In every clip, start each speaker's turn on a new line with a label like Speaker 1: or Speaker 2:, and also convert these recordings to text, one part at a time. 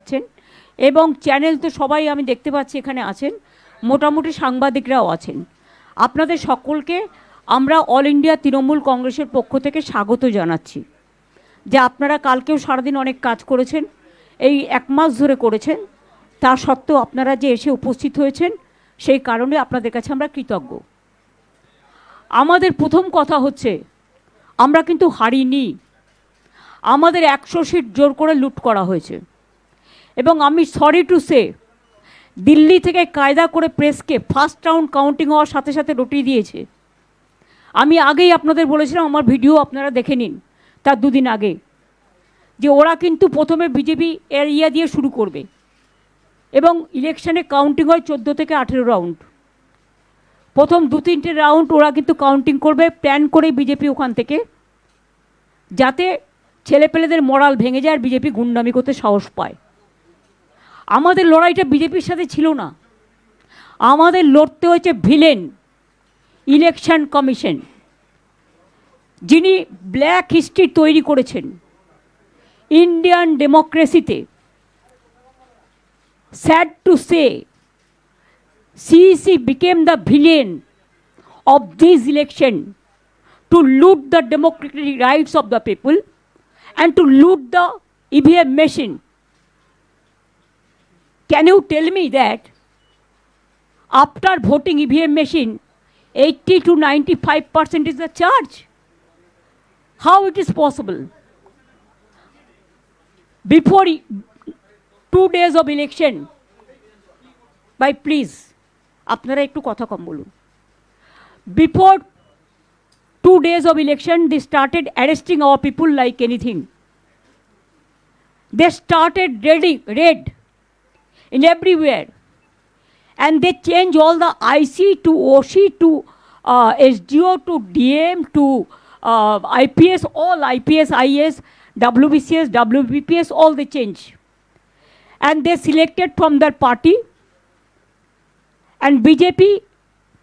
Speaker 1: পাচ্ছেন এবং চ্যানেল তো সবাই আমি দেখতে পাচ্ছি এখানে আছেন, মোটামুটি সাংবাদিকরাও আছেন। আপনাদের সকলকে আমরা অল ইন্ডিয়া তৃণমূল কংগ্রেসের পক্ষ থেকে স্বাগত জানাচ্ছি যে আপনারা কালকেও সারাদিন অনেক কাজ করেছেন, এই 1 মাস ধরে করেছেন, তা সত্ত্বেও আপনারা যে এসে উপস্থিত হয়েছেন সেই কারণে আপনাদের কাছে আমরা কৃতজ্ঞ। আমাদের প্রথম কথা হচ্ছে আমরা কিন্তু হারিনি, আমাদের 100 সিট জোর করে লুট করা হয়েছে এবং আমি সরি টু সে দিল্লি থেকে কায়দা করে প্রেসকে ফার্স্ট রাউন্ড কাউন্টিং হওয়ার সাথে সাথে রটিয়ে দিয়েছে। আমি আগেই আপনাদের বলেছিলাম, আমার ভিডিও আপনারা দেখে নিন তার 2 দিন আগে, যে ওরা কিন্তু প্রথমে বিজেপি এরিয়া দিয়ে শুরু করবে এবং ইলেকশনে কাউন্টিং হয় 14 থেকে 18 রাউন্ড। প্রথম 2-3টে রাউন্ড ওরা কিন্তু কাউন্টিং করবে প্ল্যান করে বিজেপি ওখান থেকে, যাতে ছেলেপেলেদের মরাল ভেঙে যায় আর বিজেপি গুন্ডামি করতে সাহস পায়। আমাদের লড়াইটা বিজেপির সাথে ছিল না, আমাদের লড়তে হয়েছে ভিলেন ইলেকশন কমিশন, যিনি ব্ল্যাক হিস্ট্রি তৈরি করেছেন ইন্ডিয়ান ডেমোক্রেসিতে। Sad to say CEC became the villain of this election to loot the democratic rights of the people and to loot the EVM machine. Can you tell me that after voting EVM machine, 80 to 95% is the charge? How it is possible? Before 2 days of election, by please, আপনারা একটু কথা কম বলুন। Before 2 days of election, they started arresting our people like anything. They started raid in everywhere, and they changed all the IC to OC to SDO to DM to IPS, all IPS, IS, WBCS, WBPS, all they changed. And they selected from their party, and BJP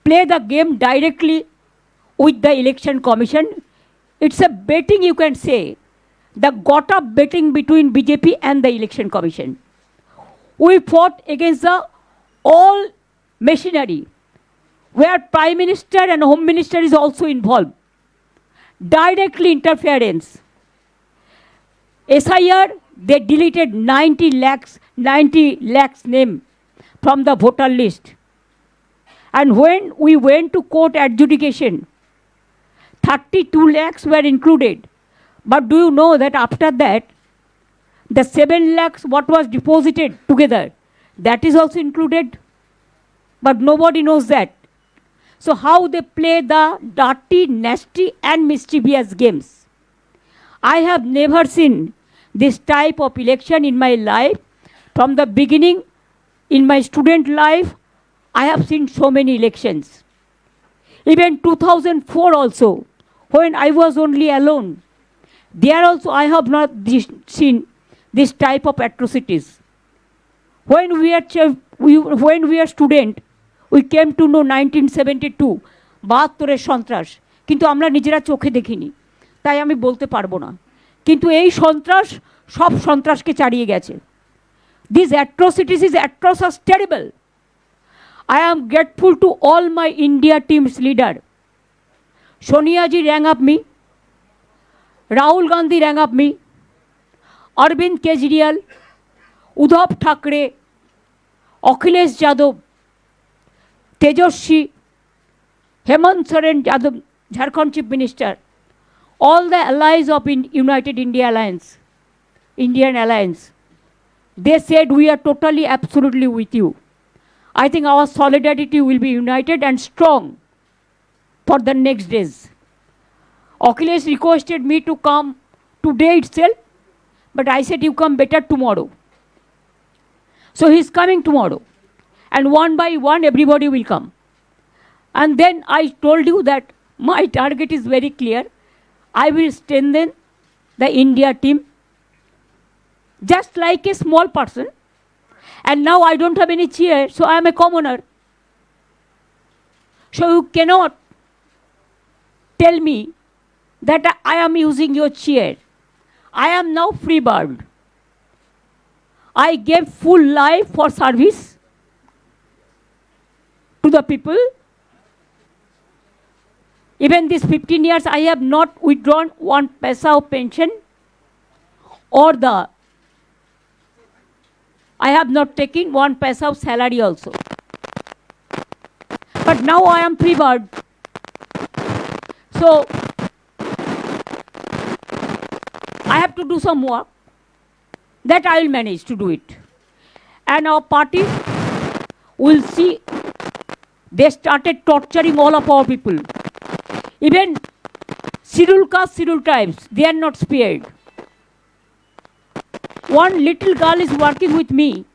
Speaker 1: play the game directly with the election commission. It's a betting, you can say, the got up betting between BJP and the election commission. We fought against the all machinery, where Prime Minister and Home Minister is also involved. Directly interference. SIR, they deleted 90 lakhs name from the voter list. And when we went to court adjudication, 32 lakhs were included. But do you know that after that, the 7 lakhs what was deposited together, that is also included? But nobody knows that. So how they play the dirty, nasty and mischievous games. I have never seen this type of election in my life. From the beginning, in my student life, I have seen so many elections. Even 2004 also, when I was only alone, there also I have not seen this type of atrocities. When we are student, we came to know 1972, 72 সন্ত্রাস, কিন্তু আমরা নিজেরা চোখে দেখিনি, তাই আমি বলতে পারবো না। কিন্তু এই সন্ত্রাস সব সন্ত্রাসকে ছাড়িয়ে গেছে। These atrocities is atrocious, terrible. I am grateful to all my India team's leader. Sonia ji rang up me, Rahul Gandhi rang up me, Arvind Kejriwal, Uddhav Thackeray, Akhilesh Yadav, Tejaswi, Hemant Soren Yadav, Jharkhand Chief Minister, all the allies of United India Alliance, Indian Alliance, they said we are totally, absolutely with you. I think our solidarity will be united and strong for the next days. Akhilesh requested me to come today itself, but I said you come better tomorrow. So he's coming tomorrow, and one by one everybody will come. And then I told you that my target is very clear. I will strengthen the India team just like a small person. And now I don't have any chair, so I am a commoner. So you cannot tell me that I am using your chair. I am now free bird. I gave full life for service to the people. Even these 15 years, I have not withdrawn 1 paisa of pension, or I have not taken 1 paisa of salary also. But now I am free bird. So I have to do some work. That I will manage to do it. And our party will see, they started torturing all of our people. Even scheduled caste, scheduled tribes, they are not spared. One little girl is working with me,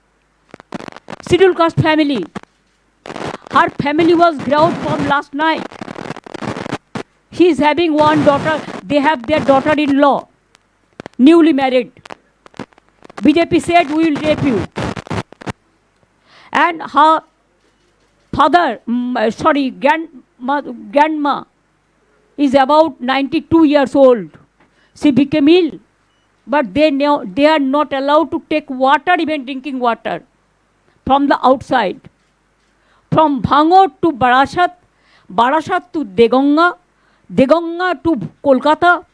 Speaker 1: scheduled caste family. Her family was ground from last night. She is having 1 daughter. They have their daughter-in-law, newly married. BJP said, we will rape you. And her grandma is about 92 years old. She became ill. But they are not allowed to take water, even drinking water, from the outside. From Bhangor to Barasat, Barasat to Deganga, Deganga to Kolkata,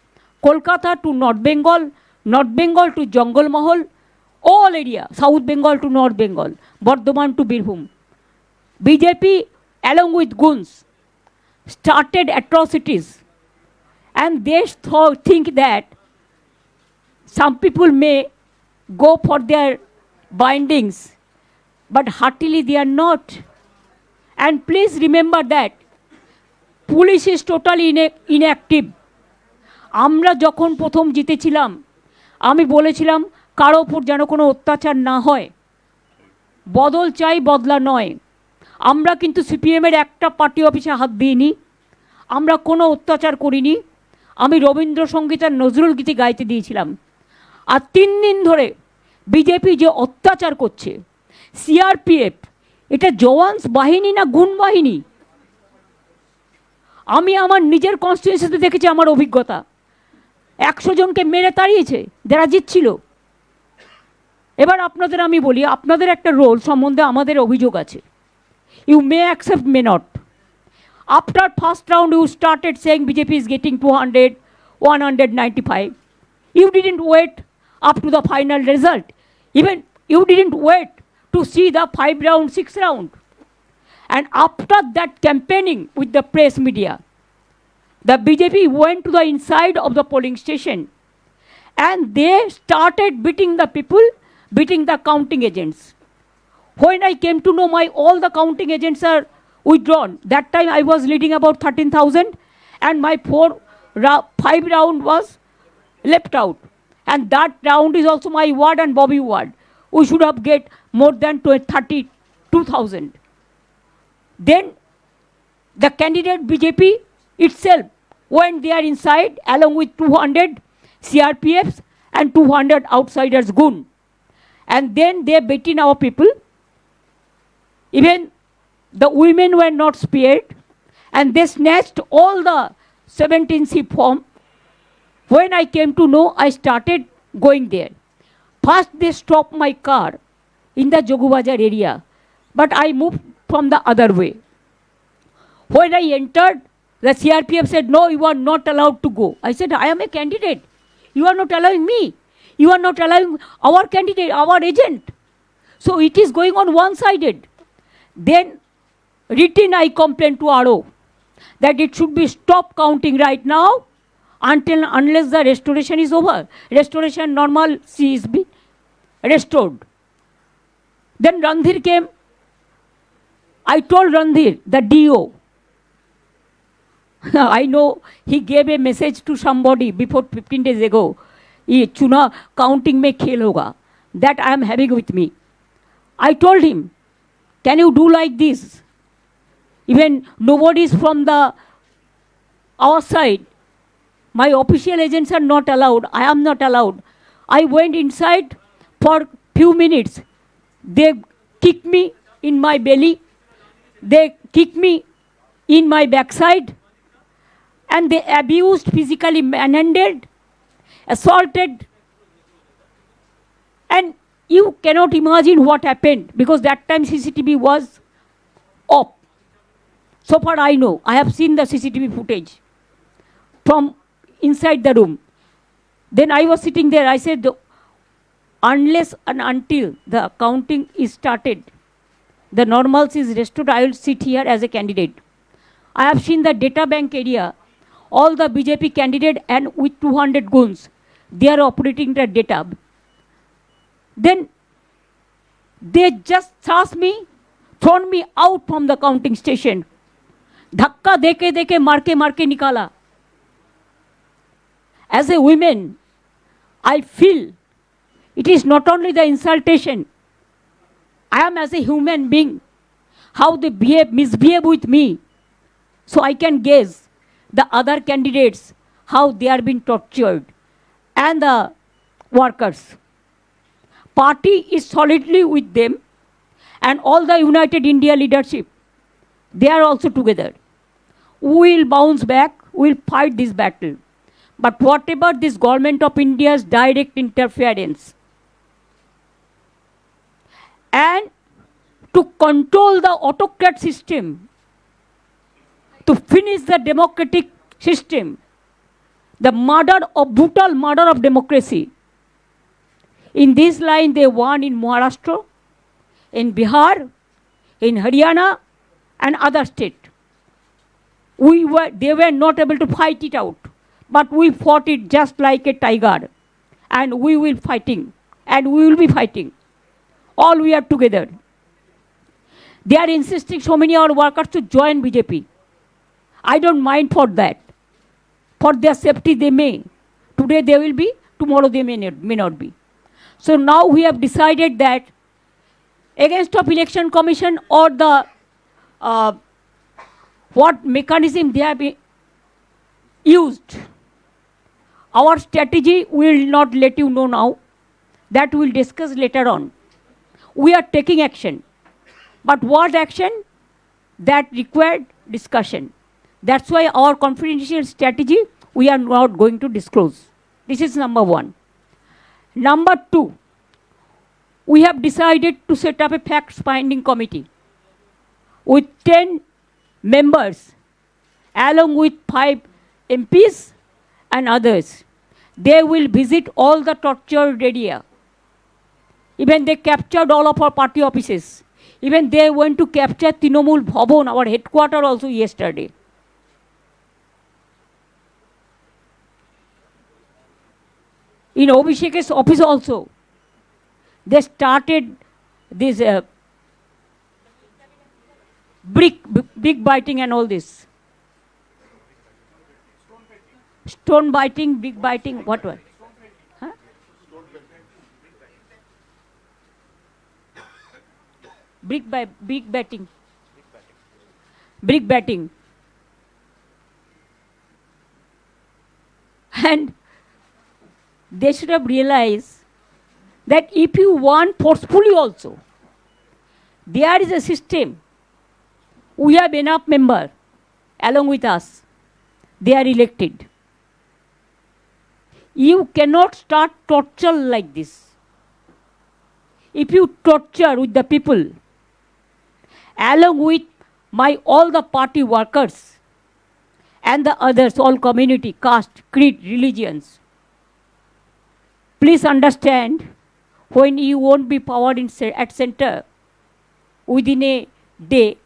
Speaker 1: Kolkata to North Bengal, North Bengal to Jungle Mahal, all area, South Bengal to North Bengal, Bardhaman to Birbhum. BJP, along with goons, started atrocities. And they think that some people may go for their bindings, but heartily they are not. And please remember that police is totally inactive. আমরা যখন প্রথম জিতেছিলাম, আমি বলেছিলাম কারো উপর যেন কোনো অত্যাচার না হয়, বদল চাই, বদলা নয়। আমরা কিন্তু সিপিএমের একটা পার্টি অফিসে হাত দিইনি, আমরা কোনো অত্যাচার করিনি। আমি রবীন্দ্রসঙ্গীত আর নজরুল গীতি গাইতে দিয়েছিলাম। আর 3 দিন ধরে বিজেপি যে অত্যাচার করছে, সিআরপিএফ, এটা জওয়ান্স বাহিনী না গুণ বাহিনী? আমি আমার নিজের কনস্টিটিউয়েন্সিতে দেখেছি, আমার অভিজ্ঞতা। 100 জনকে মেরে তাড়িয়েছে যারা জিতছিল। এবার আপনাদের আমি বলি, আপনাদের একটা রোল সম্বন্ধে আমাদের অভিযোগ আছে। You may accept, may not. After first round you started saying BJP is getting 200, 195. You didn't wait up to the final result. Even you didn't wait to see the 5 round, 6 round. And after that campaigning with the press media, the BJP went to the inside of the polling station and they started beating the people, beating the counting agents. When I came to know all the counting agents are withdrawn, that time I was leading about 13,000 and my 5 round was left out. And that round is also my ward and Bobby ward. We should have get more than 32,000. Then the candidate BJP itself went there inside along with 200 CRPFs and 200 outsiders goon. And then they beaten our people. Even the women were not spared. And they snatched all the 17C form. When I came to know, I started going there. First, they stopped my car in the Jogubazar area, but I moved from the other way. When I entered, the CRPF said, no, you are not allowed to go. I said, I am a candidate. You are not allowing me. You are not allowing our candidate, our agent. So it is going on one-sided. Then, written I complained to RO that it should be stop counting right now unless the restoration is over. Restoration normalcy is being restored. Then Randhir came. I told Randhir, the DO, I know he gave a message to somebody before 15 days ago. Ye chuna counting mein khel hoga. That I am having with me. I told him, can you do like this? Even nobody is from our side. My official agents are not allowed. I am not allowed. I went inside for few minutes. They kicked me in my belly. They kicked me in my backside. And they abused, physically manhandled, assaulted. And You cannot imagine what happened because that time CCTV was off. So far I know, I have seen the CCTV footage from inside the room. Then I was sitting there, I said, unless and until the counting is started, the normalcy is restored, I will sit here as a candidate. I have seen the data bank area, all the BJP candidate and with 200 goons, they are operating the data. Then they just thrust me, thrown me out from the counting station. Dhakka deke deke marke nikala. As a woman, I feel it is not only the insultation. I am as a human being, how they misbehave with me. So I can guess the other candidates, how they are being tortured, and the workers. Party is solidly with them, and all the United India leadership, they are also together. We will bounce back, we will fight this battle. But whatever this government of India's direct interference, and to control the autocrat system, to finish the democratic system, the brutal murder of democracy. In this line, they won in Maharashtra, in Bihar, in Haryana, and other states. They were not able to fight it out, but we fought it just like a tiger, and we will fighting, and we will be fighting. All we are together. They are insisting so many of our workers to join BJP. I don't mind for that. For their safety, they may. Today they will be, tomorrow they may not be. So now we have decided that against of election commission or the what mechanism they have used. Our strategy we will not let you know now. That we will discuss later on. We are taking action. But what action? That required discussion. That's why our confidential strategy we are not going to disclose. This is number one. Number two, we have decided to set up a fact-finding committee with 10 members along with 5 MPs and others. They will visit all the tortured area. Even they captured all of our party offices. Even they went to capture Trinamool Bhavan, our headquarters also yesterday. In Abhishek's office also, they started this brick biting and all this. Stone biting, big biting, what? Huh? Brick batting. Brick batting. And they should have realized that if you want forcefully also, there is a system. We have enough members along with us. They are elected. You cannot start torture like this. If you torture with the people, along with all the party workers and the others, all community, caste, creed, religions, please understand, when you won't be powered at center, within a day,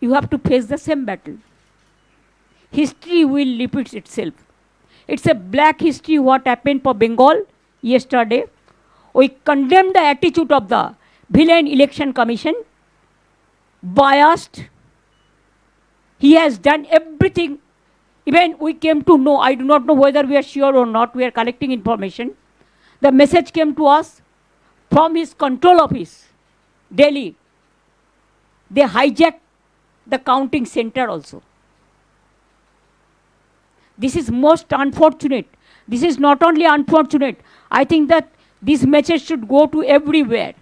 Speaker 1: you have to face the same battle. History will repeat itself. It's a black history what happened for Bengal yesterday. We condemn the attitude of the villain election commission, biased. He has done everything. Even we came to know, I do not know whether we are sure or not, we are collecting information. The message came to us from his control office, Delhi. They hijacked the counting center also. This is most unfortunate. This is not only unfortunate. I think that this message should go to everywhere,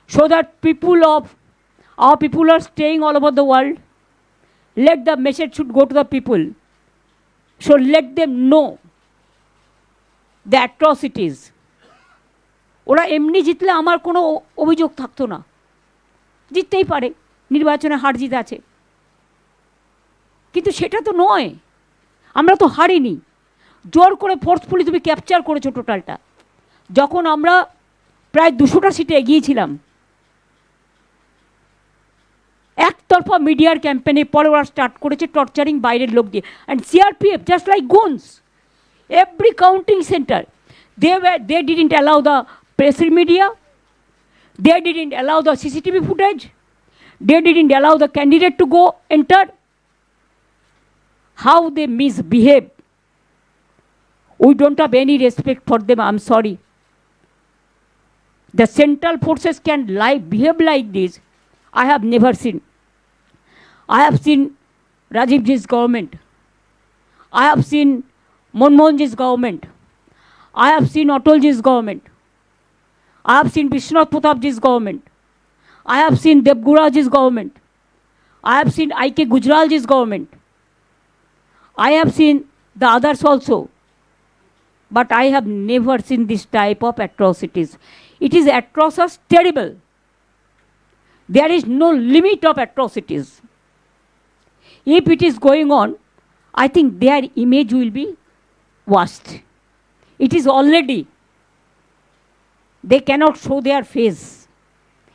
Speaker 1: so that our people are staying all over the world. Let the message should go to the people. So let them know the atrocities, ওরা এমনি জিতলে আমার কোনো অভিযোগ থাকতো না, জিততেই পারে, নির্বাচনে হার জিত আছে, কিন্তু সেটা তো নয়। আমরা তো হারিনি, জোর করে ফোর্সফুলি তুমি ক্যাপচার করেছো টোটালটা। যখন আমরা প্রায় 200টা সিটে এগিয়েছিলাম, একতরফা মিডিয়ার ক্যাম্পেনে পরে ওরা স্টার্ট করেছে টর্চারিং বাইরের লোক দিয়ে, and CRPF just like goons, every counting center, they didn't allow the press media, they didn't allow the CCTV footage, they didn't allow the candidate to go enter. How they misbehave, we don't have any respect for them, I'm sorry. The central forces can behave like this, I have never seen. I have seen Rajiv Ji's government, I have seen Manmohan Ji's government, I have seen Atal Ji's government, I have seen Vishwanath Pratap Ji's government, I have seen Devgura Ji's government, I have seen I.K. Gujral Ji's government, I have seen the others also, but I have never seen this type of atrocities. It is atrocious, terrible. There is no limit of atrocities. If it is going on, I think their image will be washed. It is already. They cannot show their face.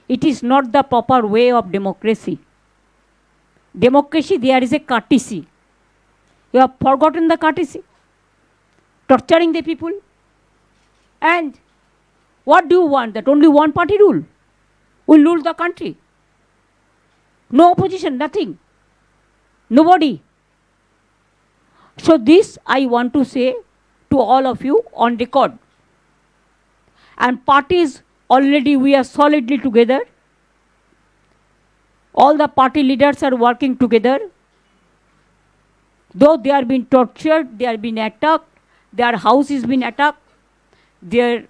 Speaker 1: It is not the proper way of democracy. Democracy, there is a courtesy. You have forgotten the courtesy. Torturing the people. And what do you want? That only one party rule will rule the country. No opposition, nothing. Nobody. So this I want to say to all of you on record. And parties, already we are solidly together. All the party leaders are working together. Though they are being tortured, they are being attacked, their house is being attacked, their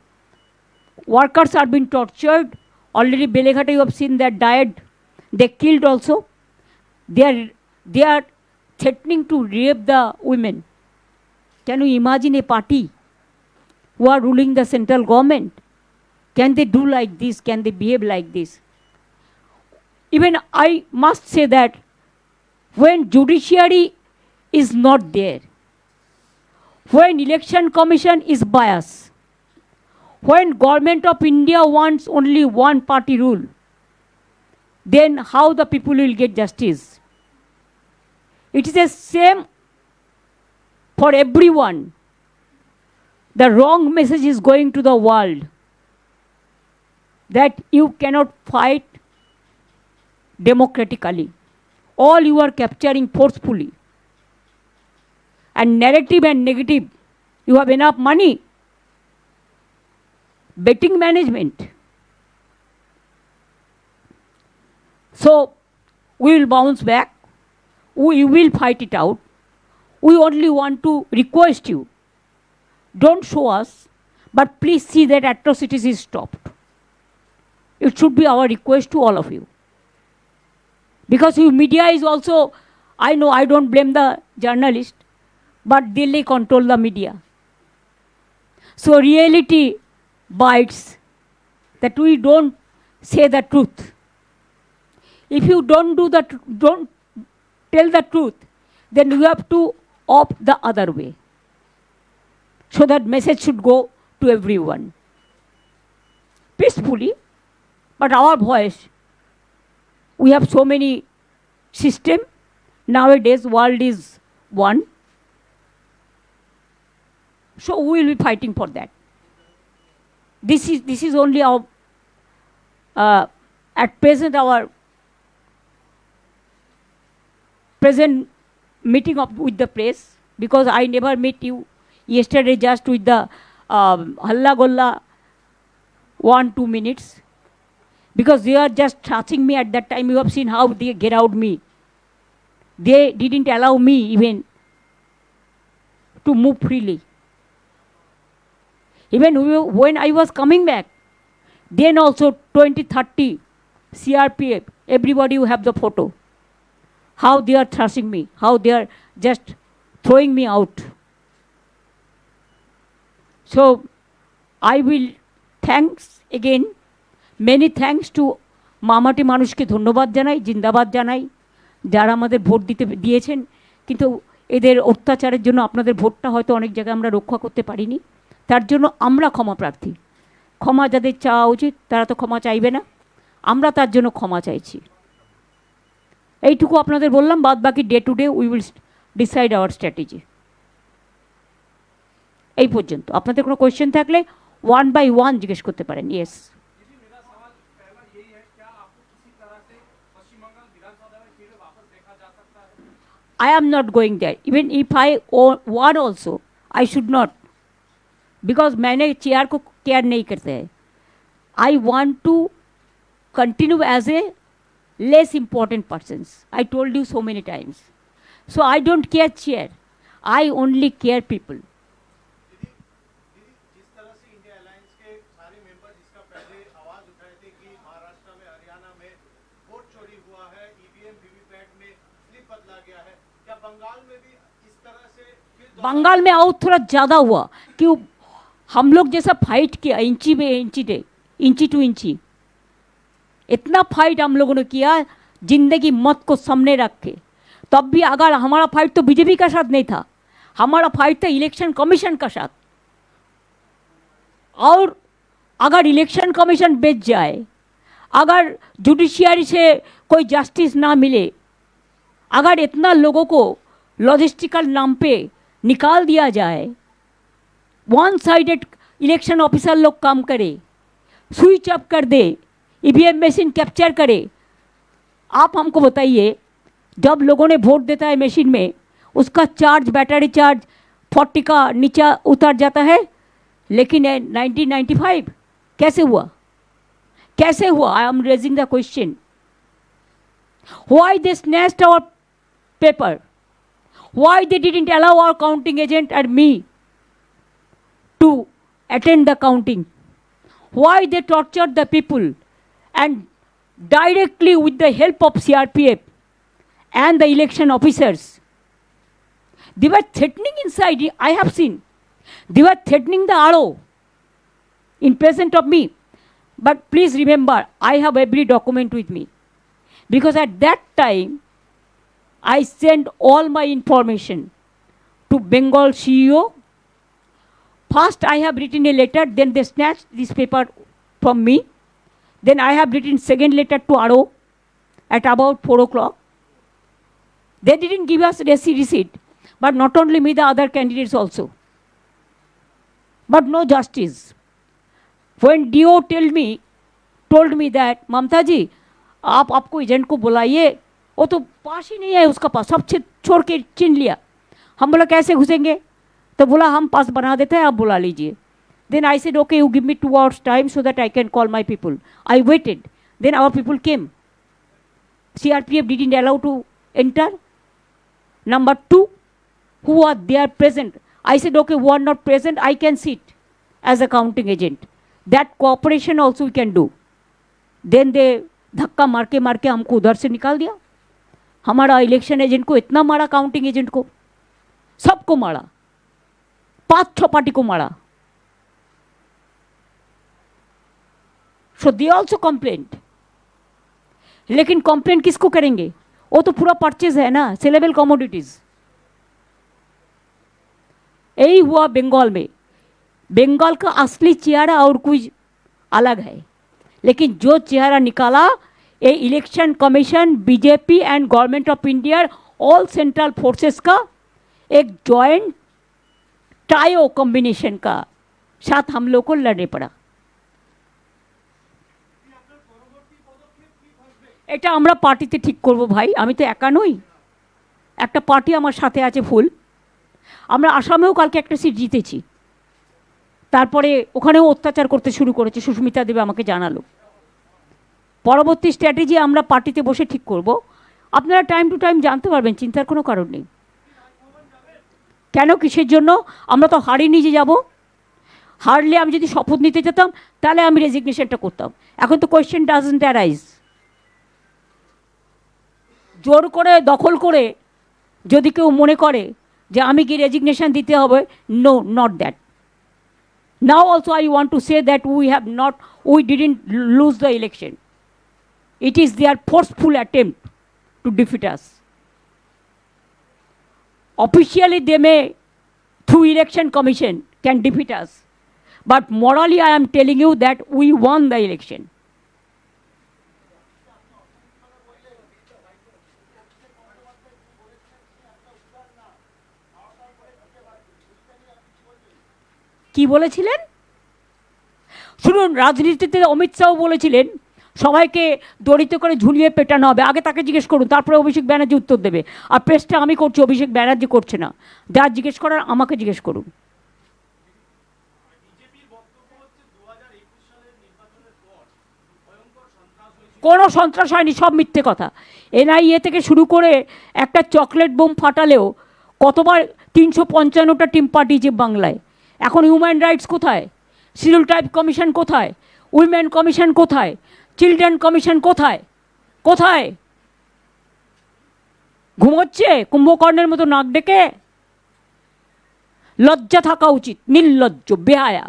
Speaker 1: workers are being tortured. Already Beleghata, you have seen that died. They killed also. They are threatening to rape the women. Can you imagine a party who are ruling the central government? Can they do like this? Can they behave like this? Even I must say that when judiciary is not there, when election commission is biased, when government of India wants only one party rule, then how the people will get justice? It is the same for everyone. The wrong message is going to the world that you cannot fight democratically. All you are capturing forcefully. And narrative and negative, you have enough money. Betting management. So we will bounce back. We will fight it out. We only want to request you, don't show us, but please see that atrocities is stopped. It should be our request to all of you. Because you media is also, I know I don't blame the journalist, but they control the media. So reality bites, that we don't say the truth. If you don't tell the truth, then you have to opt the other way. So that message should go to everyone. Peacefully, but our voice, we have so many system. Nowadays, world is one. So we will be fighting for that. This is only our, at present, our present meeting with the press, because I never met you yesterday just with the halla golla 1-2 minutes, because they are just touching me at that time. You have seen how they get out me. They didn't allow me even to move freely. Even when I was coming back, then also 20-30 CRPF, everybody you have the photo. How they are thrashing me, how they are just throwing me out. So I will thanks again, many thanks to মামাটি মানুষকে ধন্যবাদ জানাই, জিন্দাবাদ জানাই, যারা আমাদের vote দিয়েছেন, কিন্তু এদের অত্যাচারের জন্য আপনাদের ভোটটা হয়তো অনেক জায়গায় আমরা রক্ষা করতে পারিনি, তার জন্য আমরা ক্ষমা প্রার্থী। ক্ষমা যাদের চাওয়া উচিত তারা তো ক্ষমা চাইবে না, আমরা তার জন্য ক্ষমা চাইছি। এইটুকু আপনাদের বললাম, বাদ বাকি day to day we will decide our strategy. এই পর্যন্ত। আপনাদের কোনো কোয়েশ্চেন থাকলে 1 by 1 জিজ্ঞেস করতে পারেন। Yes, I am not going there. Even if I want also, I should not, because मैंने चेयर को केयर नहीं करते हैं। I want to continue as a less important persons. I told you so many times. So I don't care chair. I only care people.
Speaker 2: जिस तरह से India alliance के सारे मेंबर जिसका पहले आवाज उठाए थे कि महाराष्ट्र में, हरियाणा में वोट चोरी हुआ है, ईवीएम वीवीपैट में स्लिप बदला गया है, क्या बंगाल में भी इस तरह से?
Speaker 1: बंगाल में और थोड़ा ज़्यादा हुआ कि हम लोग जैसा फाइट किया इंची टू इंची, इतना फाइट हम लोगों ने किया जिंदगी मौत को सामने रख के। तब भी अगर हमारा फाइट तो बीजेपी का साथ नहीं था, हमारा फाइट था इलेक्शन कमीशन का साथ। और अगर इलेक्शन कमीशन बेच जाए, अगर जुडिशियरी से कोई जस्टिस ना मिले, अगर इतना लोगों को लॉजिस्टिकल नाम पे निकाल दिया जाए, वन साइडेड इलेक्शन ऑफिसर लोग काम करे, स्विच ऑफ कर दे, ईवीएम मशीन कैप्चर करे। आप हमको बताइए, जब लोगों ने वोट देता है मशीन में, उसका चार्ज, बैटरी चार्ज 40 का नीचे उतर जाता है, लेकिन 1995 कैसे हुआ? कैसे हुआ? I am raising the question. Why they snatched our paper? Why they didn't allow our counting agent and me to attend the counting? Why they tortured the people and directly with the help of CRPF and the election officers, they were threatening inside. I have seen they were threatening the RO in presence of me. But please remember, I have every document with me, because at that time I sent all my information to Bengal CEO. First I have written a letter, then they snatched this paper from me. Then I have written second letter to RO at about 4 o'clock. They didn't give us receipt, but not only me, the other candidates also. But no justice. When DO told me that, ममता जी आप आपको agent को बुलाइए, वो तो पास ही नहीं है उसका पास, सब छोड़ के छीन लिया। हम बोला कैसे घुसेंगे? तो बोला हम पास बना देते हैं, आप बुला लीजिए। Then I said, okay, you give me 2 hours time so that I can call my people. I waited. Then our people came. CRPF didn't allow to enter. Number 2, who are there present? I said, okay, who are not present, I can sit as a counting agent. That cooperation also we can do. Then they धक्का मार के हमको उधर से निकाल दिया। हमारा election agent को इतना मारा, काउंटिंग एजेंट को, सबको मारा, 5-6 पार्टी को मारा। So they also complained. लेकिन कंप्लेंट किसको करेंगे? वो तो पूरा परचेज है ना, सेलेबल कमोडिटीज। यही हुआ बंगाल में। बंगाल का असली चेहरा और कुछ अलग है, लेकिन जो चेहरा निकाला ये election commission, BJP and government of India, all central forces का एक जॉइंट ट्रायो कॉम्बिनेशन का साथ हम लोग को लड़ने पड़ा। এটা আমরা পার্টিতে ঠিক করব ভাই, আমি তো একা নই, একটা পার্টি আমার সাথে আছে ফুল। আমরা আসামেও কালকে একটা সিট জিতেছি, তারপরে ওখানেও অত্যাচার করতে শুরু করেছে, সুস্মিতা দেবে আমাকে জানালো। পরবর্তী স্ট্র্যাটেজি আমরা পার্টিতে বসে ঠিক করব। আপনারা টাইম টু টাইম জানতে পারবেন, চিন্তার কোনো কারণ নেই। কেন, কিসের জন্য? আমরা তো হারিয়ে নিজে যাব। হারলে আমি যদি শপথ নিতে যেতাম তাহলে আমি রেজিগনেশনটা করতাম। এখন তো কোয়েশ্চেন ডাজন্ট অ্যারাইজ। জোর করে দখল করে যদি কেউ মনে করে যে আমি কি রেজিগনেশন দিতে হবে, no, not that. Now also I want to say that we didn't lose the election. It is their forceful attempt to defeat us. Officially they may, through election commission, can defeat us. But morally I am telling you that we won the election. কি বলেছিলেন? শুনুন, রাজনীতিতে অমিত শাহ বলেছিলেন সবাইকে দড়িত করে ঝুলিয়ে পেটানো হবে। আগে তাকে জিজ্ঞেস করুন, তারপরে অভিষেক ব্যানার্জি উত্তর দেবে। আর প্রেসটা আমি করছি, অভিষেক ব্যানার্জি করছে না। যা জিজ্ঞেস করার আমাকে জিজ্ঞেস করুন। কোনো সন্ত্রাস হয়নি, সব মিথ্যে কথা। এনআইএ থেকে শুরু করে একটা চকলেট বোম ফাটালেও কতবার 355টা টিম পাঠিয়েছে বাংলায়। এখন হিউম্যান রাইটস কোথায়? শিডিউল ট্রাইব কমিশন কোথায়? উইমেন কমিশন কোথায়? চিলড্রেন কমিশন কোথায়? কোথায়? ঘুমোচ্ছে কুম্ভকর্ণের মতো নাক ডেকে? লজ্জা থাকা উচিত, নির্লজ্জ, বেহায়া।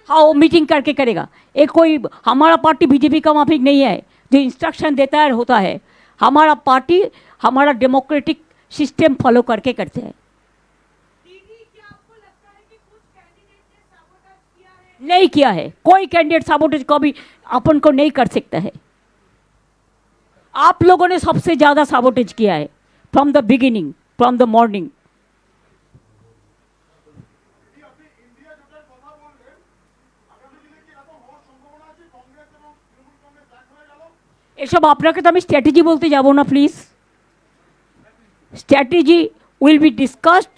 Speaker 1: हाँ, वो मीटिंग करके करेगा। एक कोई हमारा पार्टी बीजेपी का माफिक नहीं है जो इंस्ट्रक्शन देता है होता है। हमारा पार्टी हमारा डेमोक्रेटिक सिस्टम फॉलो करके करते हैं। नहीं किया है, कोई कैंडिडेट साबोटेज कभी अपन को नहीं कर सकता है। आप लोगों ने सबसे ज्यादा साबोटेज किया है from the beginning, from the morning. এসব আপনাকে তো আমি স্ট্র্যাটেজি বলতে যাব না, please. Strategy will be discussed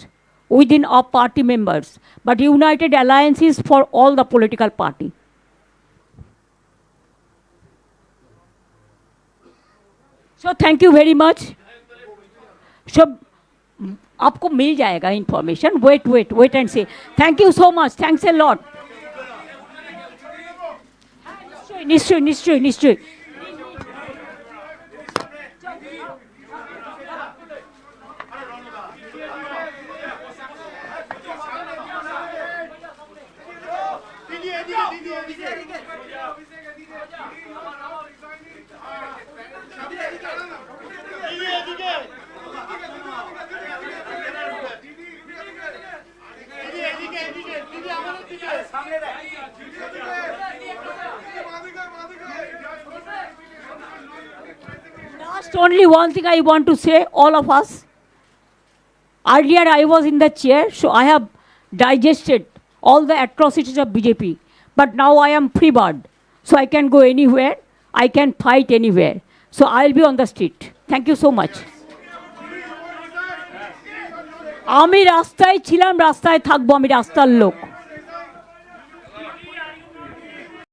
Speaker 1: within our party members, but united alliance is for all the political party. So thank you very much. So आपको मिल जाएगा information. wait and see. Thank you so much. Thanks a lot. निश्चय। Last only one thing I want to say, all of us. Earlier I was in the chair, so I have digested all the atrocities of BJP. But now I am free bird, so I can go anywhere, I can fight anywhere. So I'll be on the street. Thank you so much. আমি রাস্তায় ছিলাম, রাস্তায় থাকবো, আমি রাস্তার লোক।